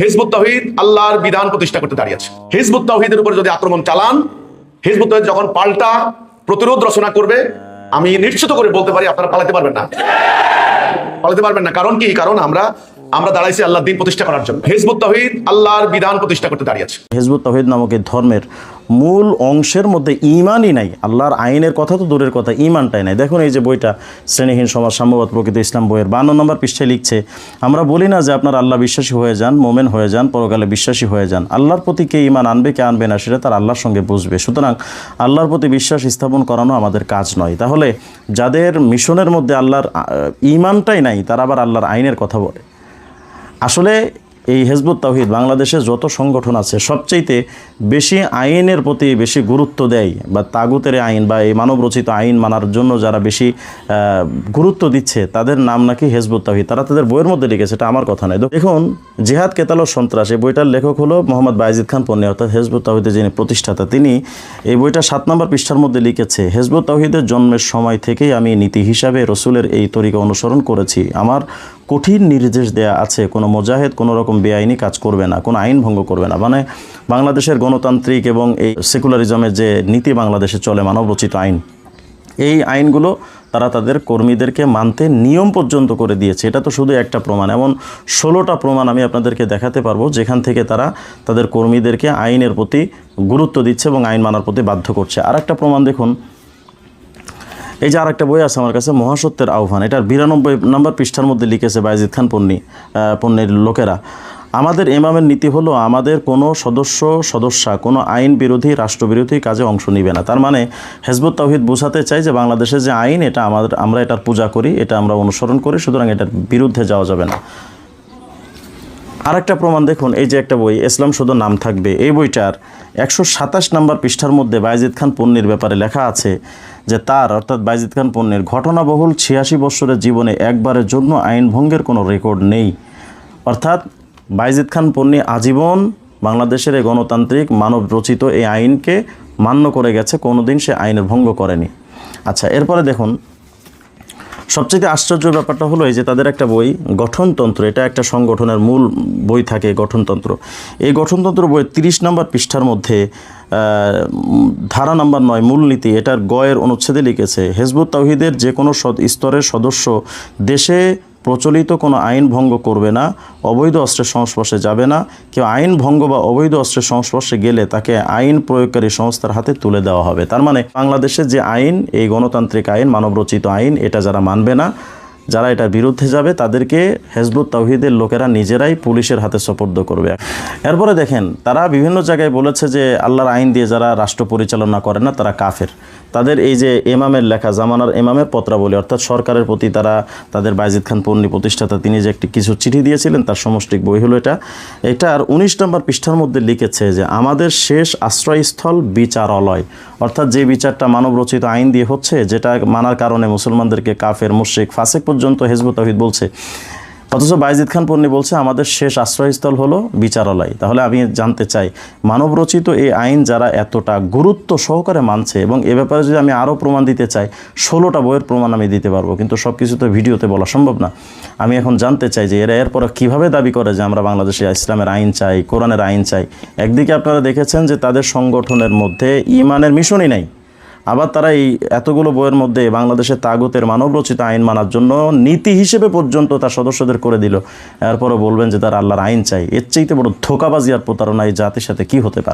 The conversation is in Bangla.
হিজবুত তাওহীদ আল্লাহর বিধান প্রতিষ্ঠা করতে দাঁড়িয়েছে। হিজবুত তাওহীদের উপর যদি আক্রমণ চালান, হিজবুত তাওহীদ যখন পাল্টা প্রতিরোধ রচনা করবে, আমি নিশ্চিত করে বলতে পারি আপনারা পালাতে পারবেন না, পালাতে পারবেন না। কারণ কি? কারণ আমরা দাঁড়াইছি আল্লাহর দ্বীন প্রতিষ্ঠা করার জন্য। হিজবুত তাওহীদ আল্লাহর বিধান প্রতিষ্ঠা করতে দাঁড়িয়েছে। হিজবুত তাওহীদ নামক এই ধর্মের মূল অংশের মধ্যে ঈমানই নাই। আল্লাহর আইনের কথা তো দূরের কথা, ঈমানটাই নাই। দেখুন এই যে বইটা শ্রেণীহীন সমাজ সাম্যবাদ প্রকৃত ইসলাম বইয়ের 52 নম্বর পৃষ্ঠায় লিখছে, আমরা বলি না যে আপনার আল্লাহ বিশ্বাসী হয়ে যান, মোমেন হয়ে যান, পরকালে বিশ্বাসী হয়ে যান। আল্লাহর প্রতি কে ঈমান আনবে কে আনবে না সেটা তার আল্লাহর সঙ্গে বুঝবে। সুতরাং আল্লাহর প্রতি বিশ্বাস স্থাপন করানো আমাদের কাজ নয়। তাহলে যাদের মিশনের মধ্যে আল্লাহর ঈমানটাই নাই তারা আবার আল্লাহর আইনের কথা বলে। আসলে এই হিজবুত তাওহীদ বাংলাদেশে যত সংগঠন আছে সবচাইতে বেশি আইনের প্রতি বেশি গুরুত্ব দেয়, বা তাগুতের আইন বা এই মানবরচিত আইন মানার জন্য যারা বেশি গুরুত্ব দিচ্ছে তাদের নাম নাকি হিজবুত তাওহীদ। তারা তাদের বইয়ের মধ্যে লিখেছে, এটা আমার কথা নয়। দেখুন জিহাদ কেতাল ও সন্ত্রাস এই বইটার লেখক হলো মোহাম্মদ বায়েজিদ খান পন্নী, অর্থাৎ হিজবুত তাওহীদের যিনি প্রতিষ্ঠাতা। তিনি এই বইটা 7 নম্বর পৃষ্ঠার মধ্যে লিখেছে, হিজবুত তাওহীদের জন্মের সময় থেকেই আমি নীতি হিসাবে রসুলের এই তরিকা অনুসরণ করেছি। আমার কঠিন নির্দেশ দেয়া আছে, কোনো মুজাহিদ কোনো রকম বেআইনি কাজ করবে না, কোনো আইন ভঙ্গ করবে না। মানে বাংলাদেশের গণতান্ত্রিক এবং এই সেকুলারিজমের যে নীতি বাংলাদেশে চলে, মানবরচিত আইন, এই আইনগুলো তারা তাদের কর্মীদেরকে মানতে নিয়ম পর্যন্ত করে দিয়েছে। এটা তো শুধু একটা প্রমাণ, এমন 16টা প্রমাণ আমি আপনাদেরকে দেখাতে পারবো যেখান থেকে তারা তাদের কর্মীদেরকে আইনের প্রতি গুরুত্ব দিচ্ছে এবং আইন মানার প্রতি বাধ্য করছে। আর একটা প্রমাণ দেখুন, এই যে আরেকটা বই আছে আমার কাছে, মহাসত্যের আহ্বান, এটার 92 নম্বর পৃষ্ঠার মধ্যে লিখেছে বায়েজিদ খান পন্নীর লোকেরা, আমাদের ইমামের নীতি হলো আমাদের কোনো সদস্যা কোনো আইন বিরোধী রাষ্ট্রবিরোধী কাজে অংশ নিবে না। তার মানে হিজবুত তাওহীদ বোঝাতে চাই যে বাংলাদেশের যে আইন এটা আমরা এটার পূজা করি, এটা আমরা অনুসরণ করি, সুতরাং এটার বিরুদ্ধে যাওয়া যাবে না। আরেকটা প্রমাণ দেখুন, এই যে একটা বই ইসলাম শুধু নাম থাকবে, এই বইটার 127 নম্বর পৃষ্ঠার মধ্যে বায়েজিদ খান পন্নীর ব্যাপারে লেখা আছে যে তার অর্থাৎ বায়েজিদ খান পন্নীর ঘটনাবহুল 86 বছরের জীবনে একবারের জন্য আইন ভঙ্গের কোনো রেকর্ড নেই। অর্থাৎ বায়েজিদ খান পন্নী আজীবন বাংলাদেশের এই গণতান্ত্রিক মানব রচিত এই আইনকে মান্য করে গেছে, কোনোদিন সে আইনের ভঙ্গ করেনি। আচ্ছা, এরপরে দেখুন সবচেয়ে আশ্চর্যের ব্যাপারটা হলো এই যে তাদের একটা বই গঠনতন্ত্র, এটা একটা সংগঠনের মূল বই থাকে গঠনতন্ত্র। এই গঠনতন্ত্র বইয়ের 30 নম্বর পৃষ্ঠার মধ্যে ধারা নম্বর 9 মূলনীতি, এটার গয়ের অনুচ্ছেদে লিখেছে, হিজবুত তাওহীদের যে কোনো স্তরের সদস্য দেশে প্রচলিত কোনো আইন ভঙ্গ করবে না, অবৈধ অস্ত্রের সংস্পর্শে যাবে না, কেউ আইন ভঙ্গ বা অবৈধ অস্ত্রের সংস্পর্শে গেলে তাকে আইন প্রয়োগকারী সংস্থার হাতে তুলে দেওয়া হবে। তার মানে বাংলাদেশের যে আইন, এই গণতান্ত্রিক আইন, মানবরচিত আইন, এটা যারা মানবে না, যারা এটার বিরুদ্ধে যাবে তাদেরকে হিজবুত তাওহীদের লোকেরা নিজেরাই পুলিশের হাতে সোপর্দ করবে। এরপরে দেখেন তারা বিভিন্ন জায়গায় বলেছে যে আল্লাহর আইন দিয়ে যারা রাষ্ট্র পরিচালনা করে না তারা কাফের। তাদের এই যে ইমামের লেখা জামানার ইমামের পত্রাবলী, অর্থাৎ সরকারের প্রতি তাদের বায়েজিদ খান পন্নী প্রতিষ্ঠাতা তিনি যে কিছু চিঠি দিয়েছিলেন তার সমষ্টিক বই হলো এটা। এটার 19 নম্বর পৃষ্ঠার মধ্যে লিখেছে যে আমাদের শেষ আশ্রয়স্থল বিচারালয়, অর্থাৎ যে বিচারটা মানবরচিত আইন দিয়ে হচ্ছে, যেটা মানার কারণে মুসলমানদেরকে কাফের, মুশরিক, ফাসিক পর্যন্ত হিজবুত তাওহীদ বলছে, অথচ বায়েজিদ খান পন্নী বলছে আমাদের শেষ আশ্রয়স্থল হলো বিচারালয়। তাহলে আমি জানতে চাই মানবরচিত এই আইন যারা এতটা গুরুত্ব সহকারে মানছে, এবং এ ব্যাপারে যদি আমি আরও প্রমাণ দিতে চাই 16টা বইয়ের প্রমাণ আমি দিতে পারবো, কিন্তু সব কিছু তো ভিডিওতে বলা সম্ভব না। আমি এখন জানতে চাই যে এরা এরপরে কীভাবে দাবি করে যে আমরা বাংলাদেশে ইসলামের আইন চাই, কোরআনের আইন চাই। একদিকে আপনারা দেখেছেন যে তাদের সংগঠনের মধ্যে ঈমানের মিশনই নাই, আবার তারা এই এতগুলো বইয়ের মধ্যে বাংলাদেশের তাগুতের মানবরচিত আইন মানার জন্য নীতি হিসেবে পর্যন্ত তার সদস্যদের করে দিল। এরপরে বলবেন যে তারা আল্লাহর আইন চাই। এর চাইতে বড় ধোঁকাবাজি আর প্রতারণা এই জাতির সাথে কি হতে পারে?